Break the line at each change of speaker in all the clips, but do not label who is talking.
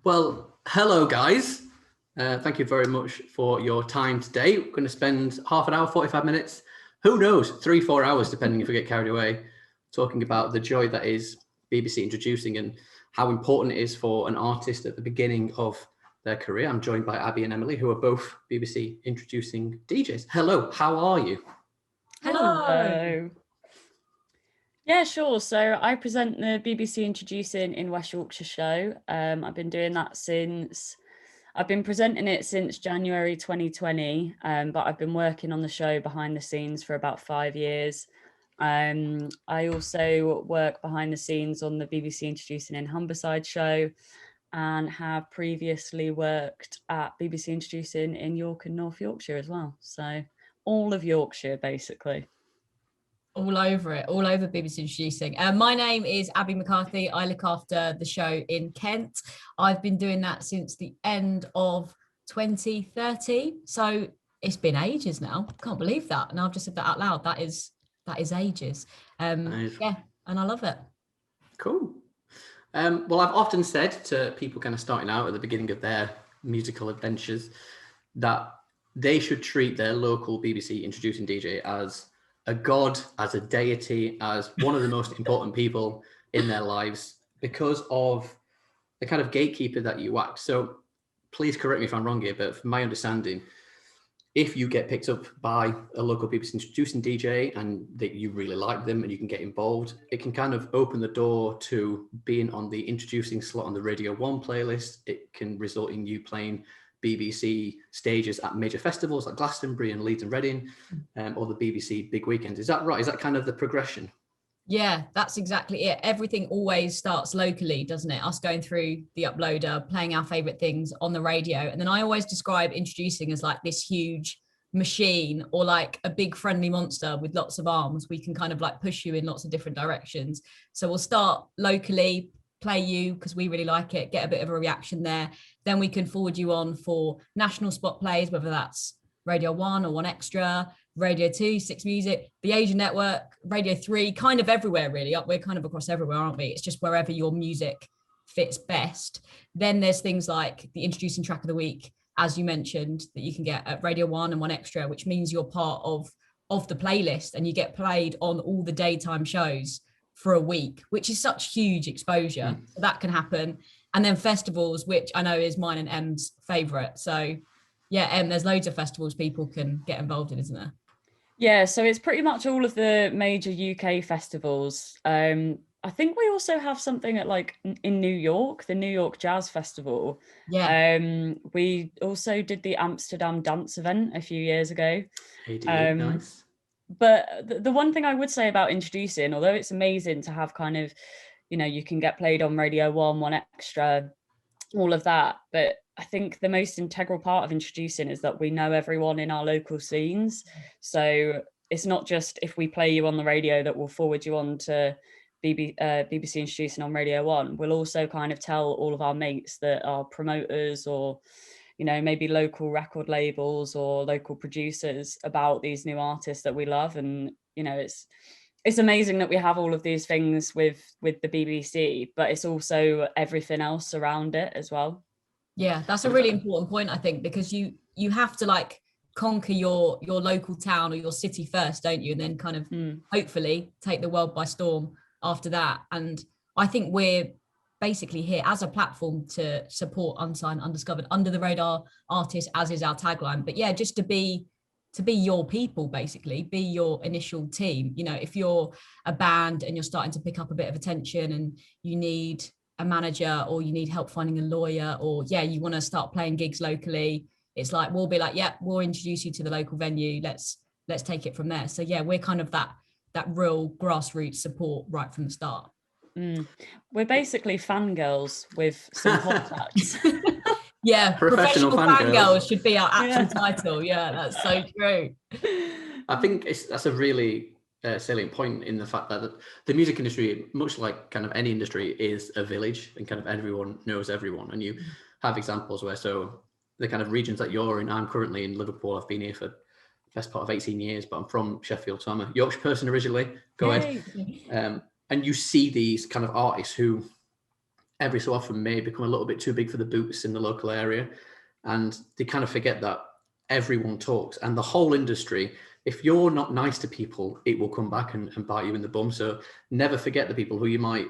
Well, hello guys. Thank you very much for your time today. We're going to spend half an hour, 45 minutes, who knows, 3-4 hours, depending if we get carried away, talking about the joy that is BBC introducing and how important it is for an artist at the beginning of their career. I'm joined by Abbie and Emily, who are both BBC introducing DJs. Hello, how are you?
Hello. Yeah, sure. So I present the BBC Introducing in West Yorkshire show. I've been doing that I've been presenting it since January 2020, but I've been working on the show behind the scenes for about 5 years. I also work behind the scenes on the BBC Introducing in Humberside show and have previously worked at BBC Introducing in York and North Yorkshire as well. So all of Yorkshire, basically.
All over it, all over BBC Introducing. My name is Abbie McCarthy. I look after the show in Kent. I've been doing that since the end of 2030. So it's been ages now. Can't believe that. And I've just said that out loud. That is ages.
Nice.
Yeah, and I love it.
Cool. Well, I've often said to people kind of starting out at the beginning of their musical adventures that they should treat their local BBC introducing DJ as a god, as a deity, as one of the most important people in their lives because of the kind of gatekeeper that you act. So please correct me if I'm wrong here, but from my understanding, if you get picked up by a local BBC introducing DJ and that you really like them and you can get involved, it can kind of open the door to being on the introducing slot on the Radio 1 playlist. It can result in you playing BBC stages at major festivals like Glastonbury and Leeds and Reading, or the BBC Big Weekends. Is that right? Is that kind of the progression?
Yeah, that's exactly it. Everything always starts locally, doesn't it? Us going through the uploader, playing our favorite things on the radio. And then I always describe introducing as like this huge machine or like a big friendly monster with lots of arms. We can kind of like push you in lots of different directions. So we'll start locally, play you because we really like it, get a bit of a reaction there. Then we can forward you on for national spot plays, whether that's Radio 1 or 1 Extra, Radio 2, 6 Music, the Asian Network, Radio 3, kind of everywhere really. We're kind of across everywhere, aren't we? It's just wherever your music fits best. Then there's things like the introducing track of the week, as you mentioned, that you can get at Radio 1 and 1 Extra, which means you're part of the playlist and you get played on all the daytime shows for a week, which is such huge exposure. So that can happen. And then festivals, which I know is mine and Em's favourite. So yeah, there's loads of festivals people can get involved in, isn't there?
Yeah, so it's pretty much all of the major UK festivals. I think we also have something at like in New York, the New York Jazz Festival.
Yeah.
We also did the Amsterdam dance event a few years ago.
Nice.
But the one thing I would say about introducing, although it's amazing to have kind of, you can get played on Radio 1, 1 Extra, all of that. But I think the most integral part of introducing is that we know everyone in our local scenes. So it's not just if we play you on the radio that we'll forward you on to BBC Introducing on Radio 1. We'll also kind of tell all of our mates that are promoters or maybe local record labels or local producers about these new artists that we love. And, it's amazing that we have all of these things with the BBC, but it's also everything else around it as well.
Yeah, that's a really important point, I think, because you have to like conquer your local town or your city first, don't you? And then kind of hopefully take the world by storm after that. And I think we're basically here as a platform to support unsigned, undiscovered, under the radar artists, as is our tagline. But yeah, just to be your people, basically, be your initial team. If you're a band and you're starting to pick up a bit of attention and you need a manager or you need help finding a lawyer or you want to start playing gigs locally, it's like we'll be like, we'll introduce you to the local venue, let's take it from there. So yeah, we're kind of that real grassroots support right from the start.
We're basically fangirls with some contacts.
Yeah, professional fangirls should be our actual title. Yeah, that's so true.
I think that's a really salient point in the fact that the music industry, much like kind of any industry, is a village and kind of everyone knows everyone. And you have examples where, so the kind of regions that you're in, I'm currently in Liverpool. I've been here for the best part of 18 years, but I'm from Sheffield, so I'm a Yorkshire person originally. Go ahead. And you see these kind of artists who every so often may become a little bit too big for the boots in the local area. And they kind of forget that everyone talks, and the whole industry, if you're not nice to people, it will come back and bite you in the bum. So never forget the people who you might,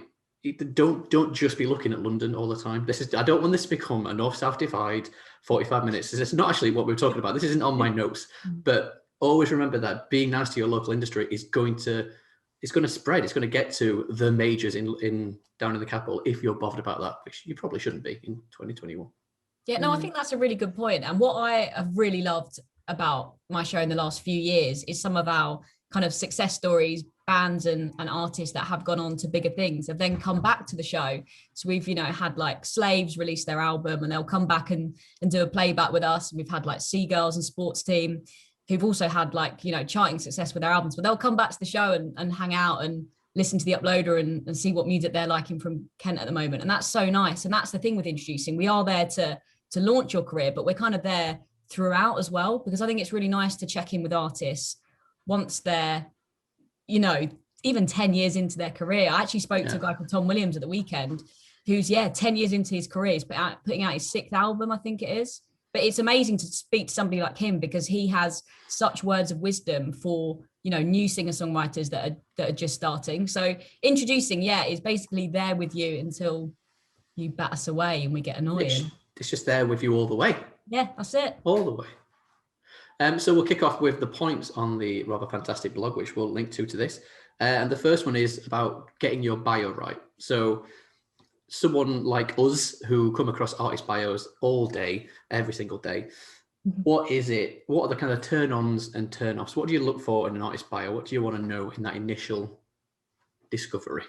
don't just be looking at London all the time. I don't want this to become a north-south divide, 45 minutes. It's not actually what we're talking about. This isn't on my notes, but always remember that being nice to your local industry is going to spread. It's going to get to the majors in down in the capital if you're bothered about that, which you probably shouldn't be in 2021.
Yeah, no, I think that's a really good point. And what I have really loved about my show in the last few years is some of our kind of success stories, bands and artists that have gone on to bigger things have then come back to the show. So we've, had like Slaves release their album, and they'll come back and do a playback with us. And we've had like Seagulls and Sports Team who've also had like, charting success with their albums, but they'll come back to the show and hang out and listen to the uploader and see what music they're liking from Kent at the moment. And that's so nice. And that's the thing with introducing. We are there to launch your career, but we're kind of there throughout as well, because I think it's really nice to check in with artists once they're, even 10 years into their career. I actually spoke to a guy called Tom Williams at the weekend, who's 10 years into his career. He's putting out his 6th album, I think it is. But it's amazing to speak to somebody like him, because he has such words of wisdom for, new singer-songwriters that are just starting. So introducing, is basically there with you until you bat us away and we get annoying.
It's just there with you all the way.
Yeah, that's it.
All the way. So we'll kick off with the points on the rather fantastic blog, which we'll link to this. And the first one is about getting your bio right. So someone like us who come across artist bios all day, every single day, what is it? What are the kind of turn-ons and turn-offs? What do you look for in an artist bio? What do you want to know in that initial discovery?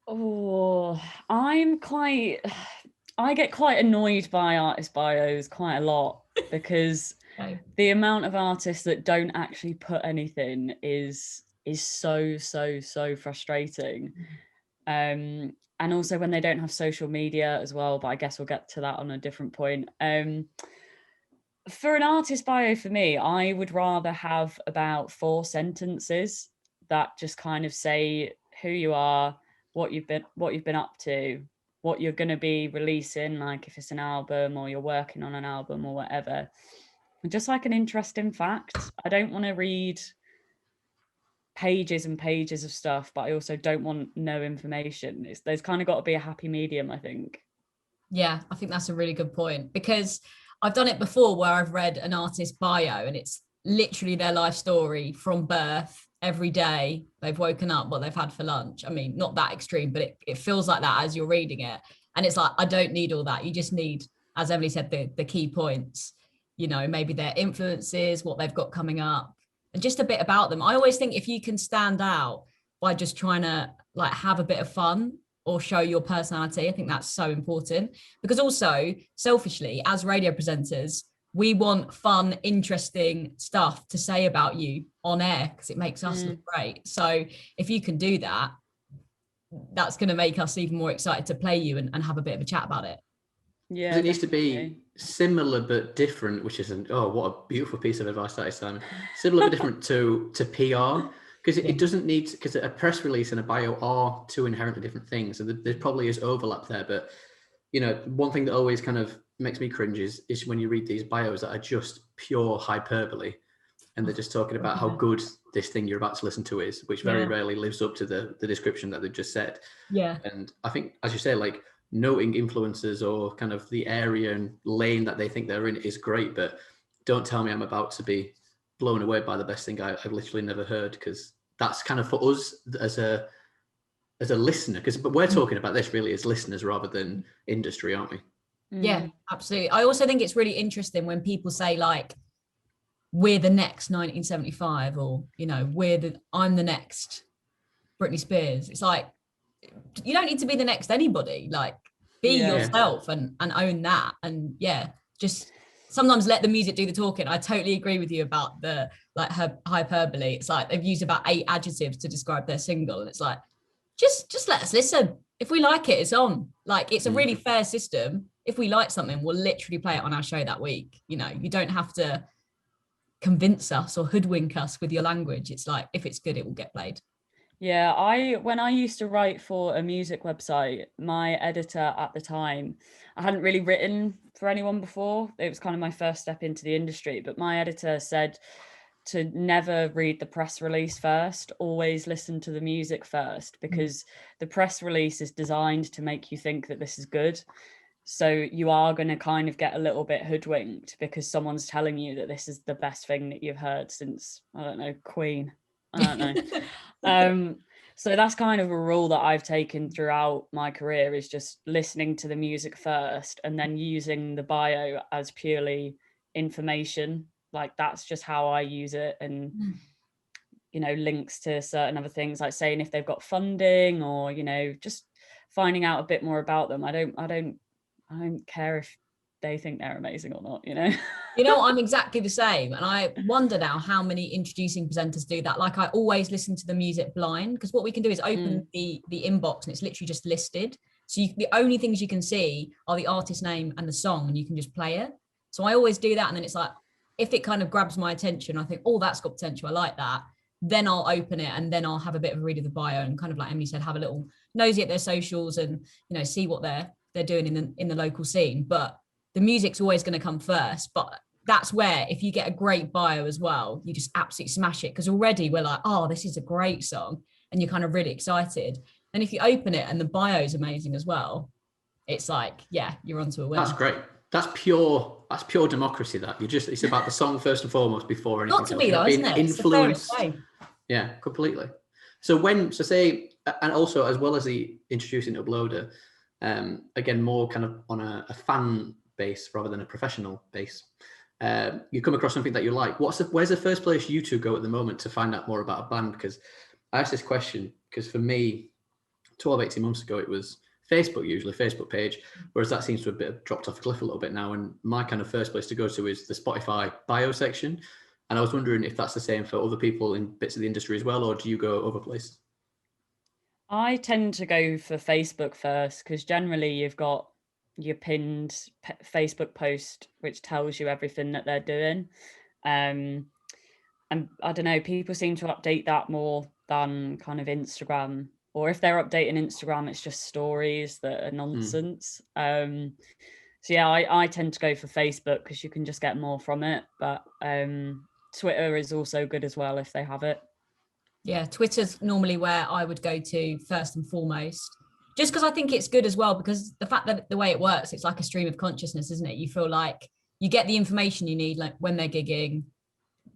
Oh, I get quite annoyed by artist bios quite a lot, because the amount of artists that don't actually put anything is so frustrating. And also when they don't have social media as well, but I guess we'll get to that on a different point. For an artist bio, for me, I would rather have about 4 sentences that just kind of say who you are, what you've been up to, what you're going to be releasing, like if it's an album or you're working on an album or whatever. Just like an interesting fact. I don't want to read pages and pages of stuff, but I also don't want no information. There's kind of got to be a happy medium, I think.
Yeah, I think that's a really good point, because I've done it before where I've read an artist's bio and it's literally their life story from birth, every day they've woken up, what they've had for lunch. I mean, not that extreme, but it feels like that as you're reading it. And it's like, I don't need all that. You just need, as Emily said, the key points, maybe their influences, what they've got coming up, and just a bit about them. I always think if you can stand out by just trying to like have a bit of fun or show your personality, I think that's so important. Because also, selfishly, as radio presenters, we want fun, interesting stuff to say about you on air, because it makes us look great. So if you can do that, that's going to make us even more excited to play you and have a bit of a chat about it.
Yeah,
it needs to be similar but different, which isn't, what a beautiful piece of advice that is, Simon. Similar but different to PR, because it doesn't need, because a press release and a bio are 2 inherently different things. So there probably is overlap there, but one thing that always kind of makes me cringe is when you read these bios that are just pure hyperbole, and they're just talking about how good this thing you're about to listen to is, which very rarely lives up to the description that they've just said.
Yeah.
And I think, as you say, like noting influences or kind of the area and lane that they think they're in is great, but don't tell me I'm about to be blown away by the best thing I've literally never heard, because that's kind of for us as a listener, but we're talking about this really as listeners rather than industry, aren't we?
Yeah, absolutely. I also think it's really interesting when people say like, we're the next 1975, or I'm the next Britney Spears. It's like, you don't need to be the next anybody. Like, be yourself and own that. And just sometimes let the music do the talking. I totally agree with you about the like her hyperbole. It's like they've used about 8 adjectives to describe their single, and it's like, just let us listen. If we like it, it's on. Like, it's a really fair system. If we like something, we'll literally play it on our show that week. You don't have to convince us or hoodwink us with your language. It's like, if it's good, it will get played.
Yeah, when I used to write for a music website, my editor at the time, I hadn't really written for anyone before. It was kind of my first step into the industry, but my editor said to never read the press release first, always listen to the music first, because the press release is designed to make you think that this is good. So you are going to kind of get a little bit hoodwinked because someone's telling you that this is the best thing that you've heard since, I don't know, Queen. I don't know. So that's kind of a rule that I've taken throughout my career, is just listening to the music first and then using the bio as purely information. Like, that's just how I use it. And links to certain other things, like saying if they've got funding, or just finding out a bit more about them. I don't care if they think they're amazing or not.
I'm exactly the same, and I wonder now how many introducing presenters do that. Like, I always listen to the music blind, because what we can do is open the inbox, and it's literally just listed. So the only things you can see are the artist name and the song, and you can just play it. So I always do that, and then it's like, if it kind of grabs my attention, I think, oh, that's got potential, I like that, then I'll open it, and then I'll have a bit of a read of the bio, and kind of like Emily said, have a little nosy at their socials, and see what they're doing in the local scene. But the music's always going to come first. But that's where, if you get a great bio as well, you just absolutely smash it, because already we're like, oh, this is a great song, and you're kind of really excited. And if you open it and the bio is amazing as well, it's like, yeah, you're onto a winner.
That's great. That's pure democracy. That it's about the song first and foremost before anything.
Not to be though, isn't it?
Influenced. Yeah, completely. So say, and also as well as the introducing uploader, again, more kind of on a fan base rather than a professional base. You come across something that you like. Where's the first place you two go at the moment to find out more about a band? Because I asked this question because for me, 12, 18 months ago, it was Facebook, usually Facebook page, whereas that seems to have dropped off a cliff a little bit now. And my kind of first place to go to is the Spotify bio section. And I was wondering if that's the same for other people in bits of the industry as well, or do you go other places?
I tend to go for Facebook first, because generally you've got your pinned Facebook post, which tells you everything that they're doing. And I don't know, people seem to update that more than kind of Instagram, or if they're updating Instagram, it's just stories that are nonsense. So yeah, I tend to go for Facebook because you can just get more from it. But Twitter is also good as well if they have it.
Yeah, Twitter's normally where I would go to first and foremost, just because I think it's good as well, because the fact that the way it works, it's like a stream of consciousness, isn't it? You feel like you get the information you need, like when they're gigging,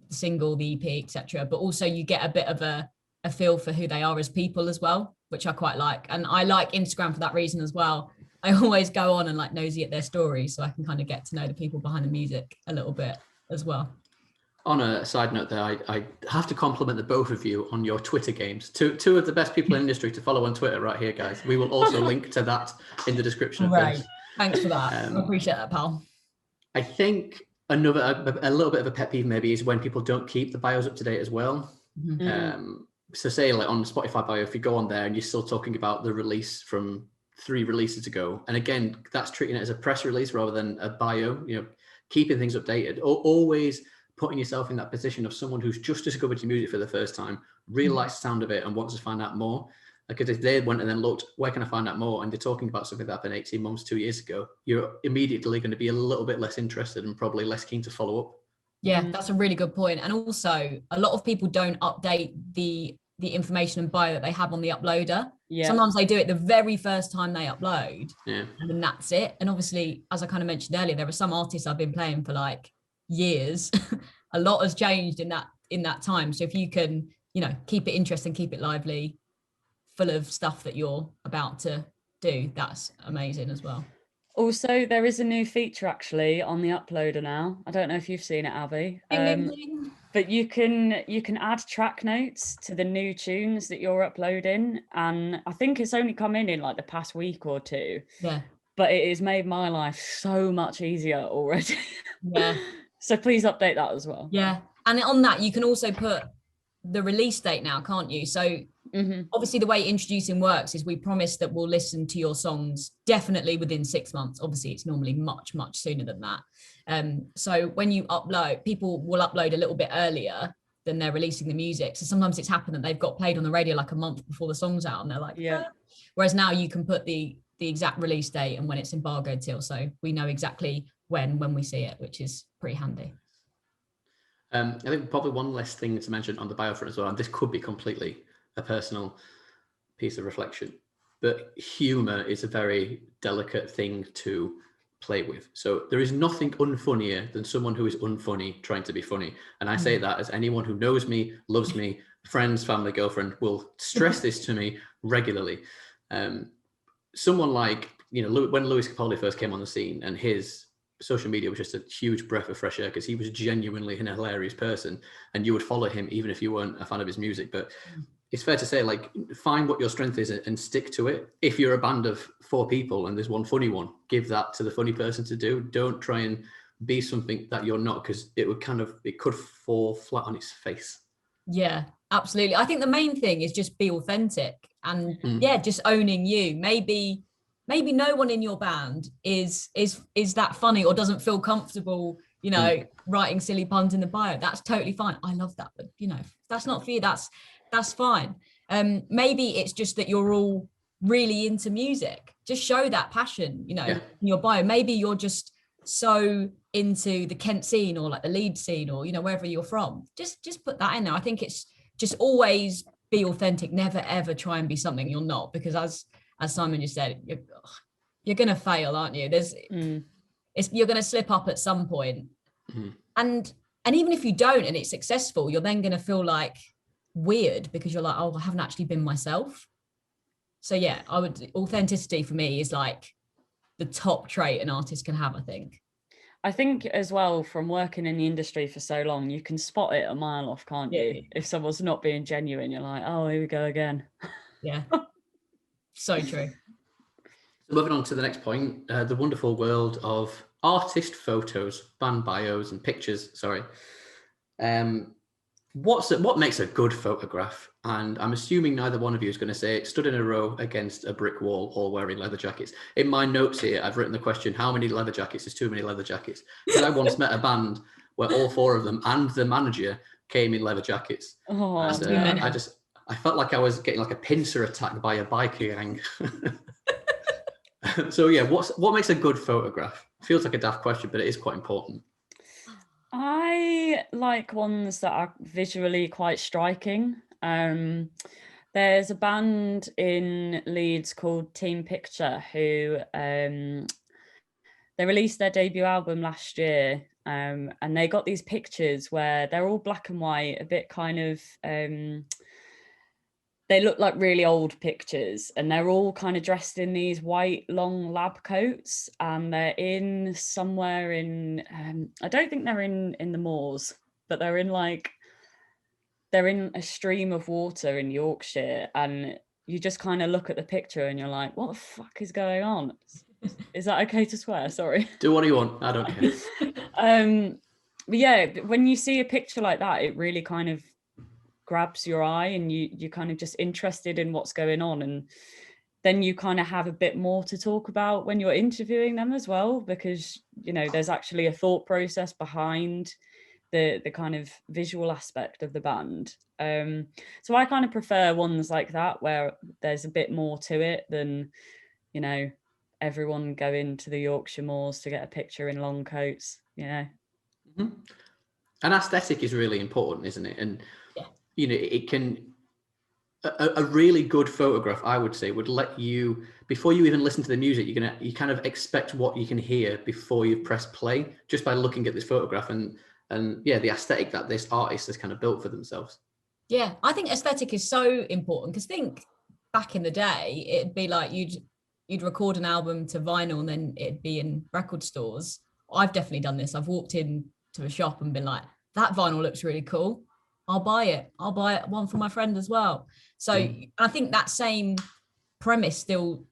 the single, the EP, etc. But also you get a bit of a feel for who they are as people as well, which I quite like. And I like Instagram for that reason as well. I always go on and like nosy at their stories, so I can kind of get to know the people behind the music a little bit as well.
On a side note there, I have to compliment the both of you on your Twitter games. Two of the best people in the industry to follow on Twitter right here, guys. We will also link to that in the description of this.
Thanks for that. I appreciate that, pal.
I think a little bit of a pet peeve maybe is when people don't keep the bios up to date as well. So say like on Spotify bio, if you go on there and you're still talking about the release from 3 releases ago, and again, that's treating it as a press release rather than a bio, keeping things updated, always putting yourself in that position of someone who's just discovered your music for the first time, really likes the sound of it and wants to find out more. Because if they went and then looked, where can I find out more? And they're talking about something that happened 18 months, 2 years ago, you're immediately going to be a little bit less interested and probably less keen to follow up.
Yeah, that's a really good point. And also, a lot of people don't update the information and bio that they have on the uploader. Yeah. Sometimes they do it the very first time they upload, and then that's it. And obviously, as I kind of mentioned earlier, there are some artists I've been playing for like years. A lot has changed in that time. So if you can, keep it interesting, keep it lively, full of stuff that you're about to do, that's amazing as well.
Also, there is a new feature actually on the uploader now. I don't know if you've seen it, Abbie. But you can add track notes to the new tunes that you're uploading, and I think it's only come in like the past week or two.
Yeah.
But it has made my life so much easier already.
Yeah.
So please update that as well.
Yeah. And on that, you can also put the release date now, can't you? So obviously the way introducing works is we promise that we'll listen to your songs definitely within 6 months. Obviously, it's normally much, much sooner than that. So when you upload, people will upload a little bit earlier. than they're releasing the music. So sometimes it's happened that they've got played on the radio like a month before the song's out, and they're like,
Yeah.
"Ah." Whereas now you can put the exact release date and when it's embargoed till, so we know exactly when we see it, which is pretty handy.
I think probably one less thing to mention on the bio front as well, and this could be completely a personal piece of reflection, but humor is a very delicate thing to play with. So there is nothing unfunnier than someone who is unfunny trying to be funny. And I say that as anyone who knows me, loves me, friends, family, girlfriend will stress this to me regularly. Someone like, when Lewis Capaldi first came on the scene, and his social media was just a huge breath of fresh air because he was genuinely an hilarious person, and you would follow him even if you weren't a fan of his music. But it's fair to say, like, find what your strength is and stick to it. If you're a band of 4 people and there's one funny one, give that to the funny person to do. Don't try and be something that you're not, because it could fall flat on its face.
Yeah, absolutely. I think the main thing is just be authentic, and just owning you. Maybe no one in your band is that funny or doesn't feel comfortable, writing silly puns in the bio. That's totally fine. I love that, but if that's not for you, that's fine. Maybe it's just that you're all really into music. Just show that passion, in your bio. Maybe you're just so into the Kent scene or like the Leeds scene or wherever you're from. Just put that in there. I think it's just always be authentic. Never ever try and be something you're not, because as Simon just said, you're gonna fail, aren't you? You're gonna slip up at some point. And even if you don't and it's successful, you're then gonna feel like weird because you're like, oh, I haven't actually been myself. So yeah, authenticity for me is like the top trait an artist can have, I think
as well, from working in the industry for so long, you can spot it a mile off, can't you? If someone's not being genuine, you're like, oh, here we go again.
Yeah. So true.
So moving on to the next point, the wonderful world of artist photos, band bios and pictures. Sorry. What makes a good photograph? And I'm assuming neither one of you is going to say stood in a row against a brick wall, all wearing leather jackets. In my notes here, I've written the question, how many leather jackets is too many leather jackets? Because I once met a band where all 4 of them and the manager came in leather jackets.
Oh,
and I felt like I was getting like a pincer attack by a biker gang. So yeah, what makes a good photograph? Feels like a daft question, but it is quite important.
I like ones that are visually quite striking. There's a band in Leeds called Team Picture who they released their debut album last year, and they got these pictures where they're all black and white, a bit kind of they look like really old pictures, and they're all kind of dressed in these white long lab coats, and they're in somewhere in I don't think they're in the moors, but they're in a stream of water in Yorkshire, and you just kind of look at the picture and you're like, what the fuck is going on? Is that okay to swear? Sorry.
Do what you want. I don't care.
But yeah, when you see a picture like that, it really kind of grabs your eye, and you're kind of just interested in what's going on, and then you kind of have a bit more to talk about when you're interviewing them as well, because there's actually a thought process behind the kind of visual aspect of the band. So I kind of prefer ones like that where there's a bit more to it than everyone going to the Yorkshire moors to get a picture in long coats.
Mm-hmm. An aesthetic is really important, isn't it? And it can a really good photograph, I would say, would let you, before you even listen to the music, you kind of expect what you can hear before you press play, just by looking at this photograph and the aesthetic that this artist has kind of built for themselves.
Yeah, I think aesthetic is so important, because think back in the day, it'd be like you'd record an album to vinyl and then it'd be in record stores. I've definitely done this. I've walked in to a shop and been like, that vinyl looks really cool. I'll buy it one for my friend as well. So I think that same premise still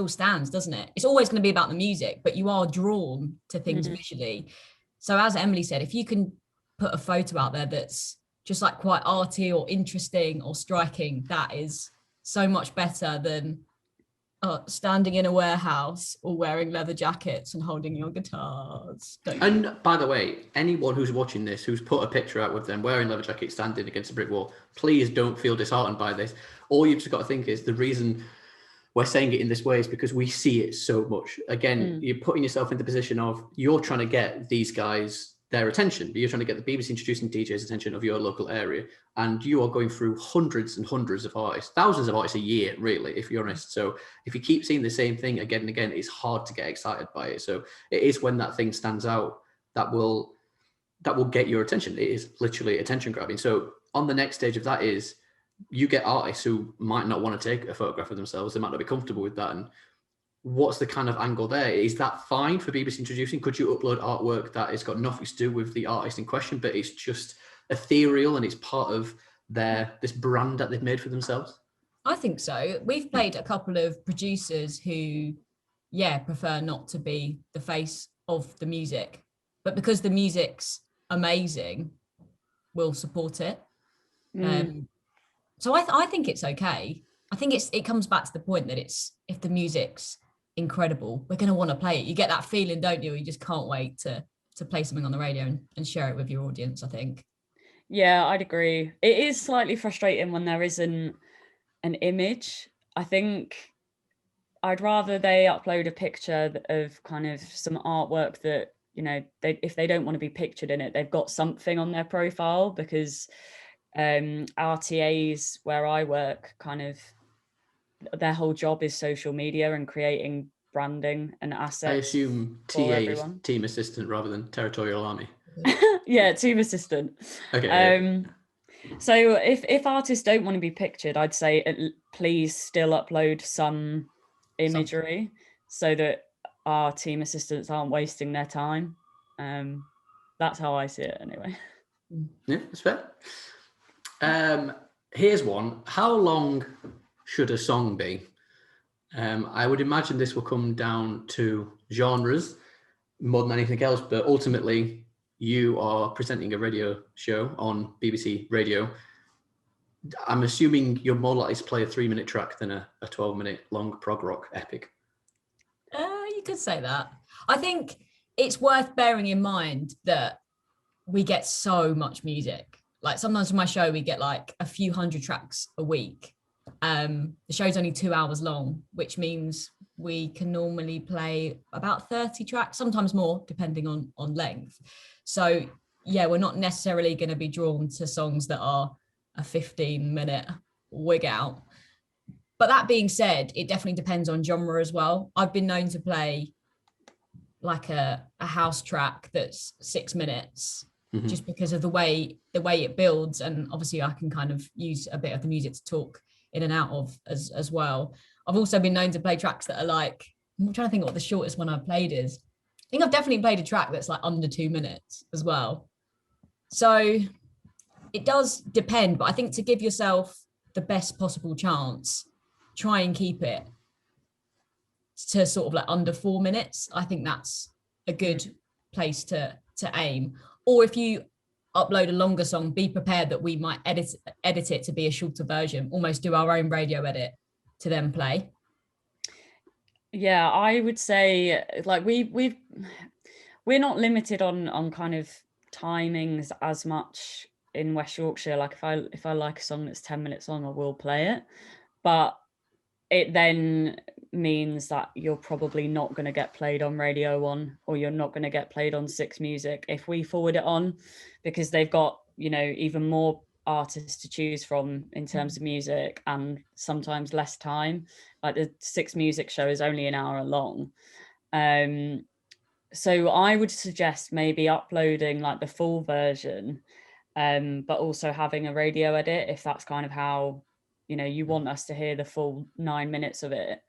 stands, doesn't it? It's always going to be about the music, but you are drawn to things visually. So as Emily said, if you can put a photo out there that's just like quite arty or interesting or striking, that is so much better than Standing in a warehouse or wearing leather jackets and holding your guitars.
And by the way, anyone who's watching this, who's put a picture out with them wearing leather jackets, standing against a brick wall, please don't feel disheartened by this. All you've just got to think is the reason we're saying it in this way is because we see it so much. Again, you're putting yourself in the position of you're trying to get these guys their attention. You're trying to get the BBC introducing DJs' attention of your local area, and you are going through hundreds and hundreds of artists, thousands of artists a year, really, if you're honest. So if you keep seeing the same thing again and again, it's hard to get excited by it. So it is when that thing stands out that will get your attention. It is literally attention grabbing. So on the next stage of that is you get artists who might not want to take a photograph of themselves. They might not be comfortable with that. And what's the kind of angle there? Is that fine for BBC introducing? Could you upload artwork that has got nothing to do with the artist in question, but it's just ethereal and it's part of this brand that they've made for themselves?
I think so. We've played a couple of producers who, prefer not to be the face of the music, but because the music's amazing, we'll support it. So I think it's okay. I think it comes back to the point that if the music's incredible, we're going to want to play it. You get that feeling, don't you? You just can't wait to play something on the radio and share it with your audience, I think.
Yeah, I'd agree. It is slightly frustrating when there isn't an image. I think I'd rather they upload a picture of kind of some artwork that, if they don't want to be pictured in it, they've got something on their profile, because RTAs where I work, kind of their whole job is social media and creating branding and assets.
I assume TA is team assistant rather than territorial army.
Yeah, team assistant.
Okay.
So if artists don't want to be pictured, I'd say please still upload some imagery so that our team assistants aren't wasting their time. That's how I see it anyway.
Yeah, that's fair. Here's one. How long should a song be? I would imagine this will come down to genres more than anything else, but ultimately you are presenting a radio show on BBC Radio. I'm assuming you're more likely to play a 3-minute track than a 12-minute long prog rock epic.
You could say that. I think it's worth bearing in mind that we get so much music. Like sometimes for my show, we get like a few hundred tracks a week. The show's only 2 hours long, which means we can normally play about 30 tracks, sometimes more, depending on length. So we're not necessarily going to be drawn to songs that are a 15-minute wig out. But that being said, it definitely depends on genre as well. I've been known to play like a house track that's 6 minutes, just because of the way it builds, and obviously I can kind of use a bit of the music to talk in and out of as well. I've also been known to play tracks that are like, I'm trying to think what the shortest one I've played is. I think I've definitely played a track that's like under 2 minutes as well. So it does depend, but I think to give yourself the best possible chance, try and keep it to sort of like under 4 minutes. I think that's a good place to aim. Or if you upload a longer song, be prepared that we might edit it to be a shorter version, almost do our own radio edit to then play.
Yeah, I would say like we're not limited on kind of timings as much in West Yorkshire. Like if I like a song that's 10 minutes long, I will play it. But it then means that you're probably not going to get played on Radio 1, or you're not going to get played on 6 Music if we forward it on, because they've got, even more artists to choose from in terms of music, and sometimes less time. Like the 6 Music show is only an hour long. So I would suggest maybe uploading like the full version, but also having a radio edit if that's kind of how you want us to hear the full 9 minutes of it.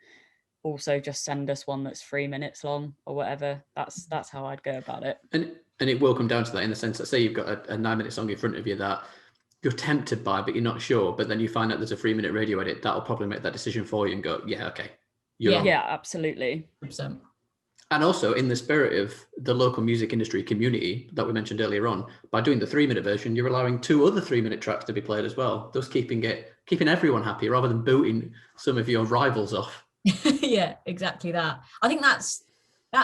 Also just send us one that's 3 minutes long or whatever. That's how I'd go about it.
And it will come down to that, in the sense that, say you've got a 9-minute song in front of you that you're tempted by, but you're not sure, but then you find out there's a 3-minute radio edit, that'll probably make that decision for you and go, okay.
Yeah, absolutely.
100%.
And also, in the spirit of the local music industry community that we mentioned earlier on, by doing the 3-minute version, you're allowing 2 other 3-minute tracks to be played as well, thus keeping everyone happy rather than booting some of your rivals off.
Yeah, exactly that. I think that's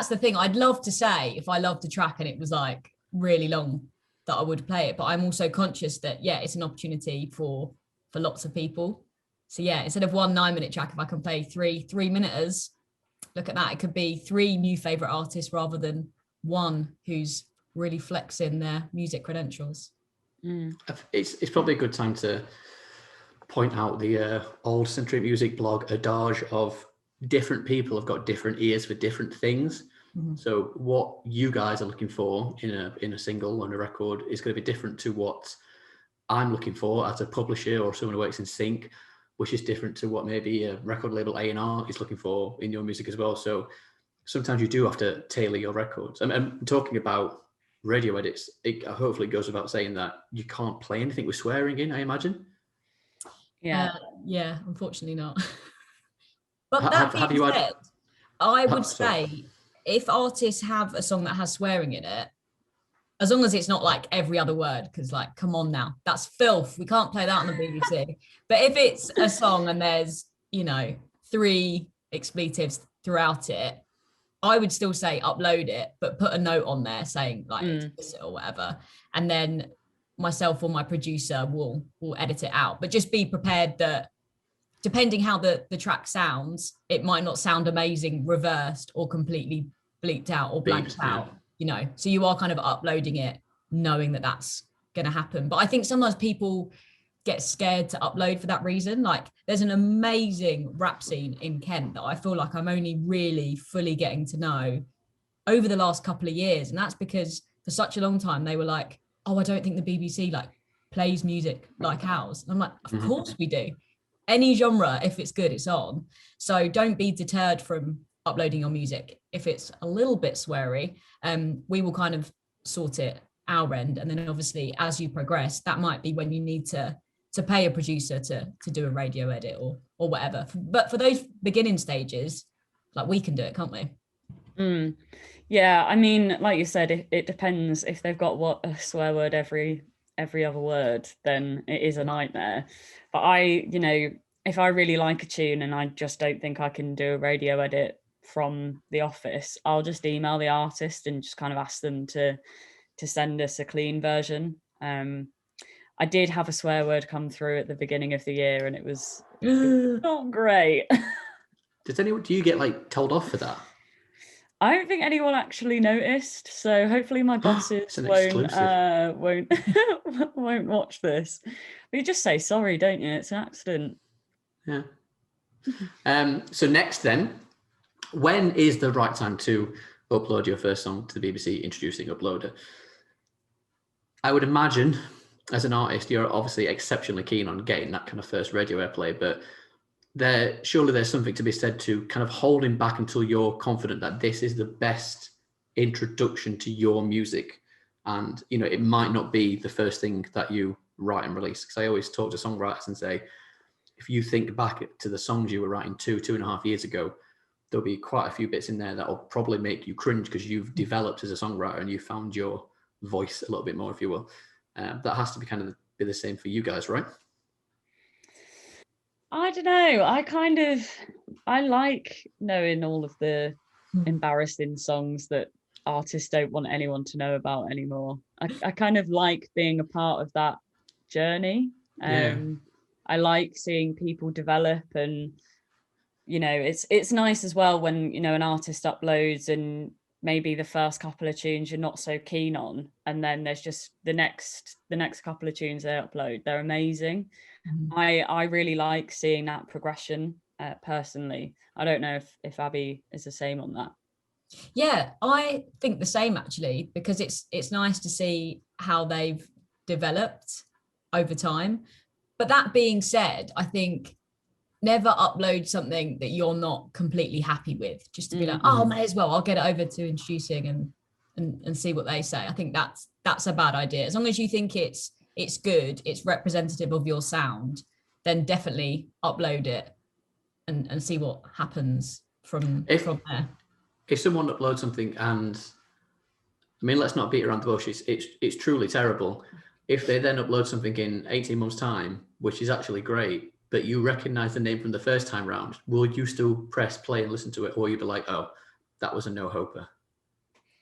the thing. I'd love to say if I loved a track and it was like really long that I would play it, but I'm also conscious that it's an opportunity for lots of people. So yeah, instead of 1 9-minute track, if I can play 3 3-minuters, look at that. It could be 3 new favorite artists rather than one who's really flexing their music credentials.
It's probably a good time to point out the old Sentric music blog adage of different people have got different ears for different things. So what you guys are looking for in a single on a record is going to be different to what I'm looking for as a publisher or someone who works in sync, which is different to what maybe a record label A&R is looking for in your music as well. So sometimes you do have to tailor your records. I'm talking about radio edits. It hopefully goes without saying that you can't play anything with swearing in, I imagine.
Yeah.
Yeah, unfortunately not. But
Have you had?
I would say if artists have a song that has swearing in it, as long as it's not like every other word, because like, come on now, that's filth. We can't play that on the BBC. But if it's a song and there's, 3 expletives throughout it, I would still say upload it, but put a note on there saying like explicit or whatever. And then myself or my producer will edit it out. But just be prepared that depending how the track sounds, it might not sound amazing reversed or completely bleeped out or blanked out, so you are kind of uploading it knowing that that's going to happen. But I think sometimes people get scared to upload for that reason. Like there's an amazing rap scene in Kent that I feel like I'm only really fully getting to know over the last couple of years. And that's because for such a long time, they were like, oh, I don't think the BBC like plays music like ours. And I'm like, of course we do. Any genre, if it's good, it's on. So don't be deterred from uploading your music. If it's a little bit sweary, we will kind of sort it our end. And then obviously as you progress, that might be when you need to pay a producer to do a radio edit or whatever. But for those beginning stages, like we can do it, can't we?
Yeah, I mean, like you said, it depends. If they've got a swear word every other word, then it is a nightmare. But if I really like a tune and I just don't think I can do a radio edit from the office, I'll just email the artist and just kind of ask them to send us a clean version. I did have a swear word come through at the beginning of the year and it was not great.
Do you get like told off for that?
I don't think anyone actually noticed, so hopefully my bosses won't watch this. But you just say sorry, don't you? It's an accident.
Yeah. So next then, when is the right time to upload your first song to the BBC introducing Uploader? I would imagine as an artist, you're obviously exceptionally keen on getting that kind of first radio airplay, but surely there's something to be said to kind of holding back until you're confident that this is the best introduction to your music. And, it might not be the first thing that you write and release. Because I always talk to songwriters and say, if you think back to the songs you were writing 2.5 years ago, there'll be quite a few bits in there that will probably make you cringe because you've developed as a songwriter and you found your voice a little bit more, if you will. That has to be kind of be the same for you guys, right?
I don't know. I like knowing all of the embarrassing songs that artists don't want anyone to know about anymore. I kind of like being a part of that journey. I like seeing people develop and, it's nice as well when, an artist uploads and maybe the first couple of tunes you're not so keen on, and then there's just the next couple of tunes they upload, they're amazing. I really like seeing that progression personally. I don't know if Abbie is the same on that.
Yeah, I think the same actually, because it's nice to see how they've developed over time. But that being said, I think never upload something that you're not completely happy with, just to be like, oh, may as well, I'll get it over to introducing and see what they say. I think that's a bad idea. As long as you think it's good, it's representative of your sound, then definitely upload it and see what happens from there.
If someone uploads something and, I mean, let's not beat around the bush, it's truly terrible. If they then upload something in 18 months' time, which is actually great, but you recognize the name from the first time round, will you still press play and listen to it, or you'd be like, oh, that was a no-hoper?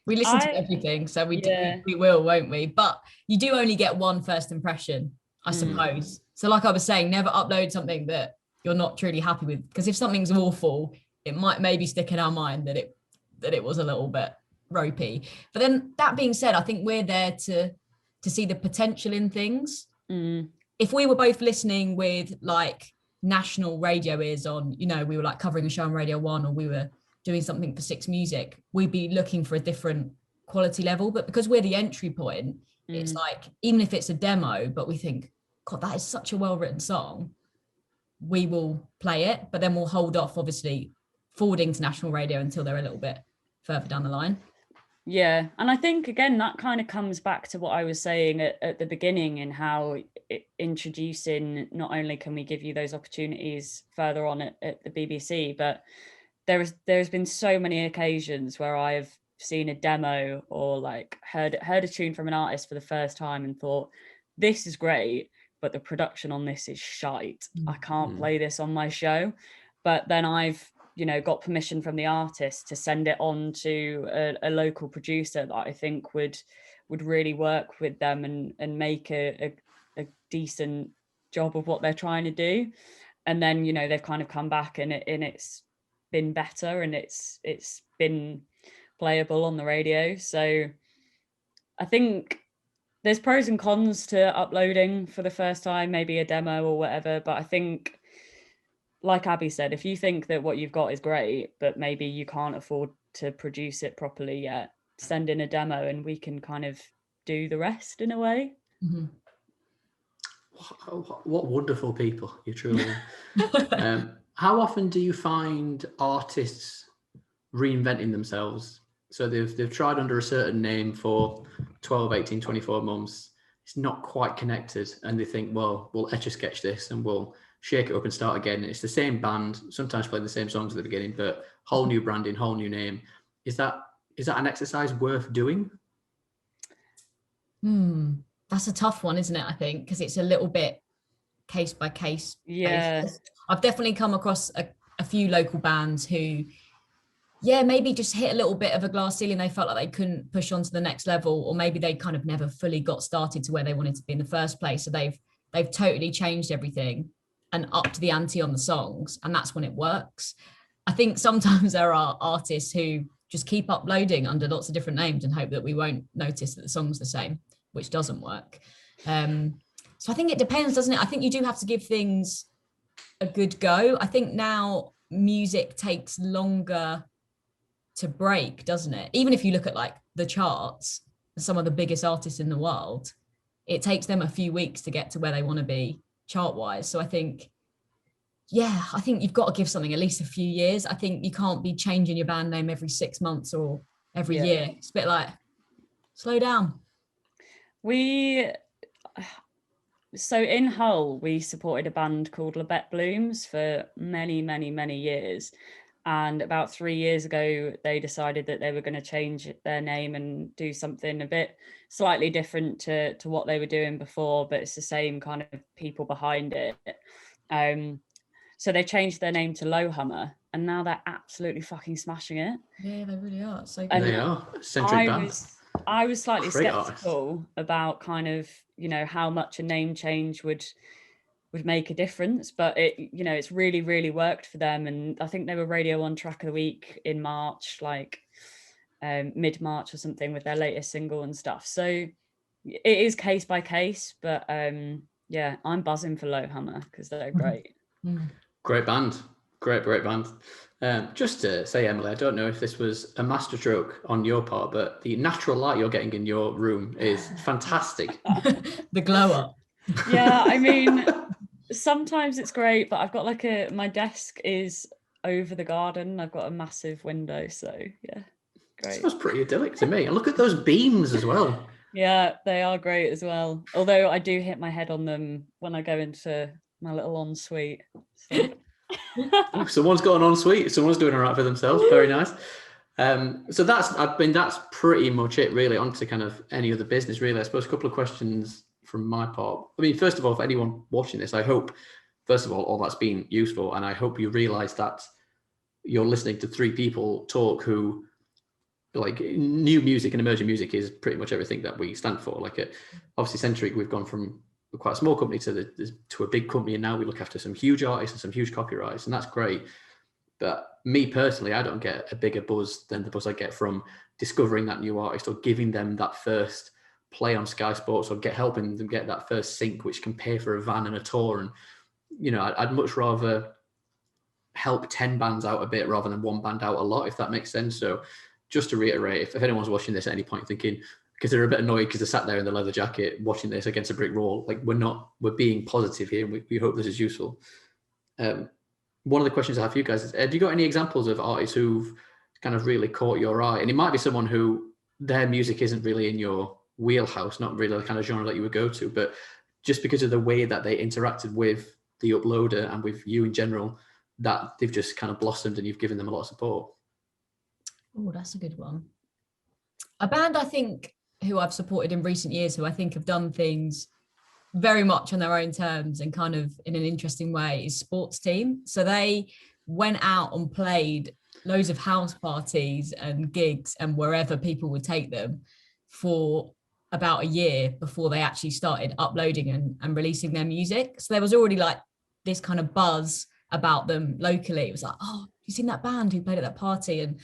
We listen to everything, so we will, won't we? But you do only get one first impression, I suppose. So like I was saying, never upload something that you're not truly happy with, because if something's awful, it might maybe stick in our mind that it was a little bit ropey. But then that being said, I think we're there to see the potential in things. If we were both listening with like national radio ears on, you know, we were like covering a show on Radio 1, or we were doing something for Six Music, we'd be looking for a different quality level. But because we're the entry point, it's like, even if it's a demo, but we think, God, that is such a well-written song, we will play it, but then we'll hold off, obviously, forwarding to national radio until they're a little bit further down the line.
Yeah, and I think, again, that kind of comes back to what I was saying at the beginning, and how introducing, not only can we give you those opportunities further on at the BBC, but there's been so many occasions where I've seen a demo or like heard a tune from an artist for the first time and thought, this is great, but the production on this is shite. I can't play this on my show. But then I've, you know, got permission from the artist to send it on to a local producer that I think would really work with them and make a decent job of what they're trying to do. And then, you know, they've kind of come back and it's been better, and it's been playable on the radio. So I think there's pros and cons to uploading for the first time, maybe a demo or whatever. But I think, like Abbie said, if you think that what you've got is great, but maybe you can't afford to produce it properly yet, send in a demo and we can kind of do the rest in a way.
What wonderful people you truly are. How often do you find artists reinventing themselves? So they've tried under a certain name for 12, 18, 24 months. It's not quite connected. And they think, well, we'll etch-a-sketch this and we'll shake it up and start again. It's the same band, sometimes playing the same songs at the beginning, but whole new branding, whole new name. Is that an exercise worth doing?
That's a tough one, isn't it? I think, because it's a little bit case by case basis. I've definitely come across a few local bands who, maybe just hit a little bit of a glass ceiling. They felt like they couldn't push on to the next level, or maybe they kind of never fully got started to where they wanted to be in the first place. So they've totally changed everything and upped the ante on the songs, and that's when it works. I think sometimes there are artists who just keep uploading under lots of different names and hope that we won't notice that the song's the same, which doesn't work. So I think it depends, doesn't it? I think you do have to give things a good go. I think now music takes longer to break, doesn't it? Even if you look at like the charts, some of the biggest artists in the world, it takes them a few weeks to get to where they want to be chart wise. So I think you've got to give something at least a few years. I think you can't be changing your band name every 6 months or every year. It's a bit like, slow down.
So in Hull, we supported a band called Labette Blooms for many, many, many years. And about 3 years ago, they decided that they were going to change their name and do something a bit slightly different to what they were doing before, but it's the same kind of people behind it. So they changed their name to Lowhammer, and now they're absolutely fucking smashing it.
Yeah, they really are. So
they are. Sentric band.
I was slightly skeptical
artist.
About kind of, you know, how much a name change would make a difference, but it's really, really worked for them. And I think they were Radio 1 Track of the Week in March, like mid-March or something, with their latest single and stuff. So it is case by case, but I'm buzzing for Lowhammer because they're great.
Great band. Great band. Just to say, Emily, I don't know if this was a masterstroke on your part, but the natural light you're getting in your room is fantastic.
The glow up.
Yeah, I mean, sometimes it's great, but I've got my desk is over the garden. I've got a massive window, so yeah, great.
Sounds pretty idyllic to me. And look at those beams as well.
Yeah, they are great as well. Although I do hit my head on them when I go into my little ensuite. So.
Oh, someone's got an ensuite. Someone's doing all right for themselves. Very nice. So that's pretty much it, really. On to kind of any other business, really. I suppose a couple of questions from my part. I mean, first of all, for anyone watching this, I hope first of all that's been useful, and I hope you realize that you're listening to three people talk who, like, new music and emerging music is pretty much everything that we stand for. Like, obviously Sentric, we've gone from quite a small company to a big company, and now we look after some huge artists and some huge copyrights, and that's great. But me personally, I don't get a bigger buzz than the buzz I get from discovering that new artist or giving them that first play on Sky Sports, or helping them get that first sync, which can pay for a van and a tour. And, you know, I'd much rather help 10 bands out a bit rather than one band out a lot, if that makes sense. So just to reiterate, if anyone's watching this at any point thinking, because they're a bit annoyed because they're sat there in the leather jacket watching this against a brick wall, like, we're being positive here, and we hope this is useful. One of the questions I have for you guys is, have you got any examples of artists who've kind of really caught your eye? And it might be someone who their music isn't really in your wheelhouse, not really the kind of genre that you would go to, but just because of the way that they interacted with the uploader and with you in general, that they've just kind of blossomed and you've given them a lot of support.
Oh, that's a good one. A band I think who I've supported in recent years, who I think have done things very much on their own terms and kind of in an interesting way, is Sports Team. So they went out and played loads of house parties and gigs and wherever people would take them for about a year before they actually started uploading and releasing their music. So there was already like this kind of buzz about them locally. It was like, oh, you seen that band who played at that party? And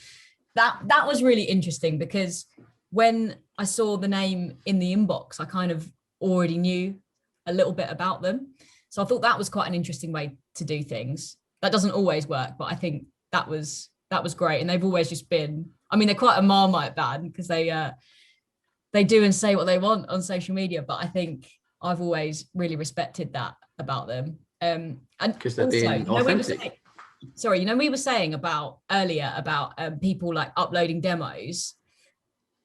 that was really interesting, because when I saw the name in the inbox, I kind of already knew a little bit about them. So I thought that was quite an interesting way to do things. That doesn't always work, but I think that was great. And they've always just been, I mean, they're quite a Marmite band because they do and say what they want on social media, but I think I've always really respected that about them. And
because they're being authentic.
We were saying about earlier about people like uploading demos.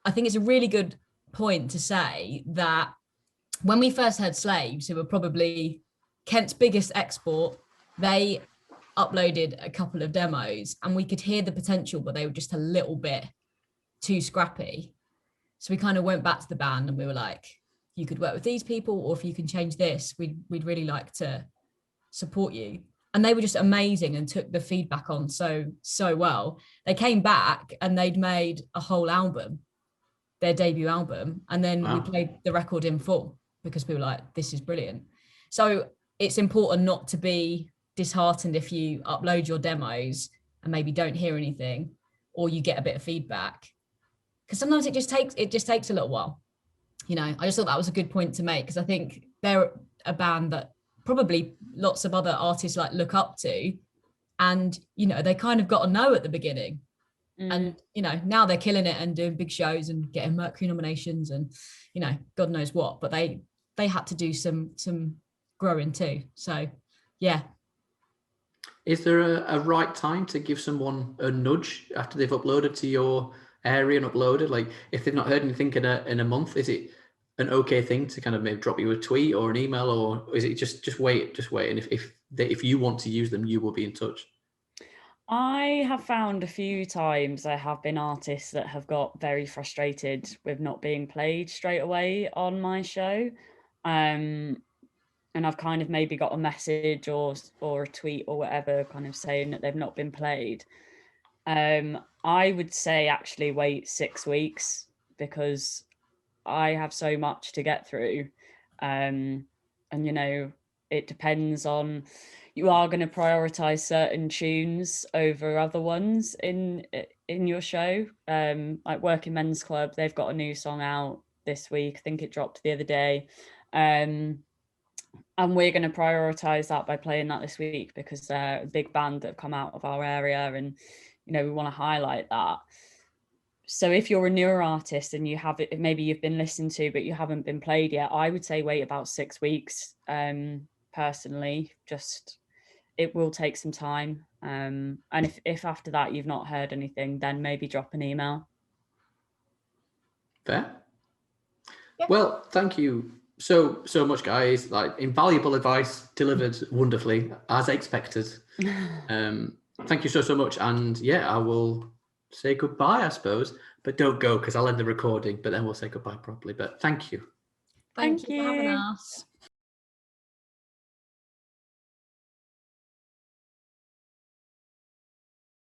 I think it's a really good point to say that when we first heard Slaves, who were probably Kent's biggest export, they uploaded a couple of demos and we could hear the potential, but they were just a little bit too scrappy. So we kind of went back to the band and we were like, you could work with these people, or if you can change this, we'd really like to support you. And they were just amazing and took the feedback on so well. They came back and they'd made a whole album, their debut album, and then we played the record in full because we were like, this is brilliant. So it's important not to be disheartened if you upload your demos and maybe don't hear anything, or you get a bit of feedback, because sometimes it just takes a little while. You know, I just thought that was a good point to make, because I think they're a band that probably lots of other artists like look up to, and you know, they kind of got a no at the beginning. And you know, now they're killing it and doing big shows and getting Mercury nominations and, you know, God knows what, but they had to do some growing too. So yeah.
Is there a right time to give someone a nudge after they've uploaded to your area and uploaded? Like, if they've not heard anything in a month, is it an okay thing to kind of maybe drop you a tweet or an email, or is it just wait, and if you want to use them, you will be in touch?
I have found a few times there have been artists that have got very frustrated with not being played straight away on my show. And I've kind of maybe got a message or a tweet or whatever kind of saying that they've not been played. I would say actually wait 6 weeks, because I have so much to get through. And, you know, it depends on, you are going to prioritize certain tunes over other ones in your show. Like Working Men's Club, they've got a new song out this week. I think it dropped the other day. And we're going to prioritize that by playing that this week, because they're a big band that have come out of our area, and, you know, we want to highlight that. So if you're a newer artist and you have it, maybe you've been listened to, but you haven't been played yet, I would say wait about 6 weeks. Personally, just, it will take some time. And if after that you've not heard anything, then maybe drop an email.
Fair. Yeah. Well, thank you so much, guys. Like, invaluable advice delivered wonderfully, as expected. Thank you so much. And yeah, I will say goodbye, I suppose, but don't go, because I'll end the recording, but then we'll say goodbye properly. But thank you.
Thank you for having us.